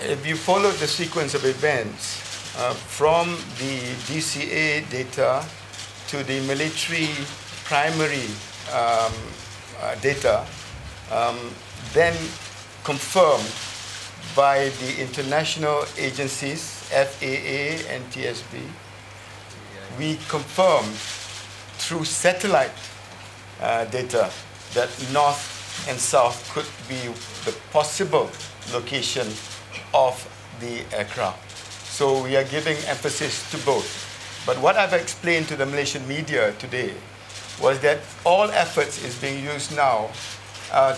if you follow the sequence of events from the DCA data to the military primary data, then confirmed by the international agencies, FAA and TSB, we confirmed through satellite data that north and south could be the possible location of the aircraft. So we are giving emphasis to both. But what I've explained to the Malaysian media today was that all efforts is being used now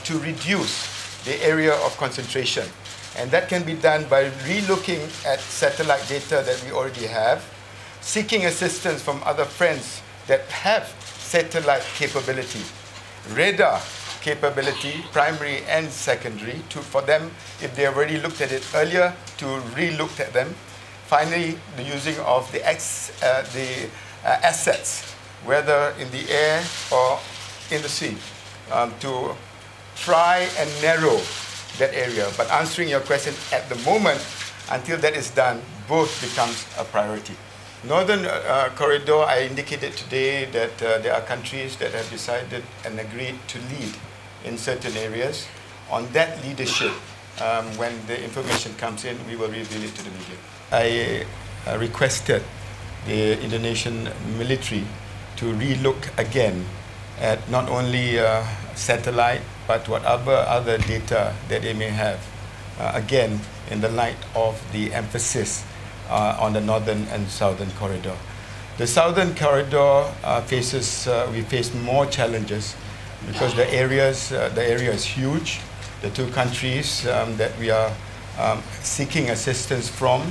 to reduce the area of concentration. And that can be done by relooking at satellite data that we already have, seeking assistance from other friends that have satellite capability, radar capability, primary and secondary, for them, if they already looked at it earlier, to re-look at them. Finally, the using of the assets, whether in the air or in the sea, to try and narrow that area. But answering your question, at the moment, until that is done, both becomes a priority. Northern corridor, I indicated today that there are countries that have decided and agreed to lead in certain areas. On that leadership, when the information comes in, we will reveal it to the media. I requested the Indonesian military to relook again at not only satellite, but whatever other data that they may have, again, in the light of the emphasis on the northern and southern corridor. The southern corridor we face more challenges because the area is huge. The two countries that we are seeking assistance from,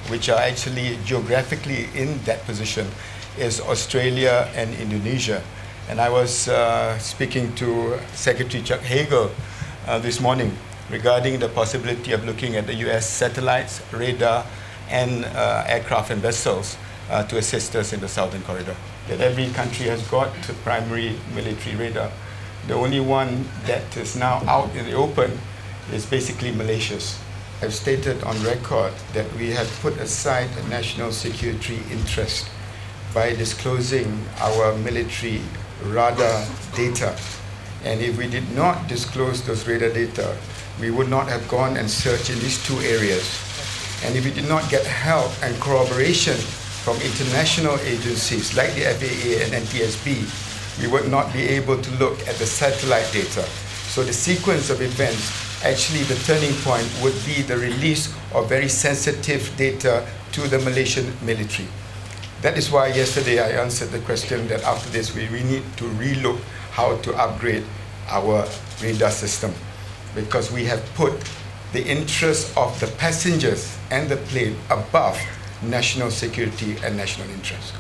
which are actually geographically in that position, is Australia and Indonesia. And I was speaking to Secretary Chuck Hagel this morning regarding the possibility of looking at the US satellites, radar, and aircraft and vessels to assist us in the southern corridor. That every country has got a primary military radar. The only one that is now out in the open is basically Malaysia's. I've stated on record that we have put aside a national security interest by disclosing our military radar data. And if we did not disclose those radar data, we would not have gone and searched in these two areas. And if we did not get help and corroboration from international agencies like the FAA and NTSB, we would not be able to look at the satellite data. So the sequence of events, actually the turning point would be the release of very sensitive data to the Malaysian military. That is why yesterday I answered the question that after this we need to relook how to upgrade our radar system, because we have put the interests of the passengers and the plane above national security and national interest.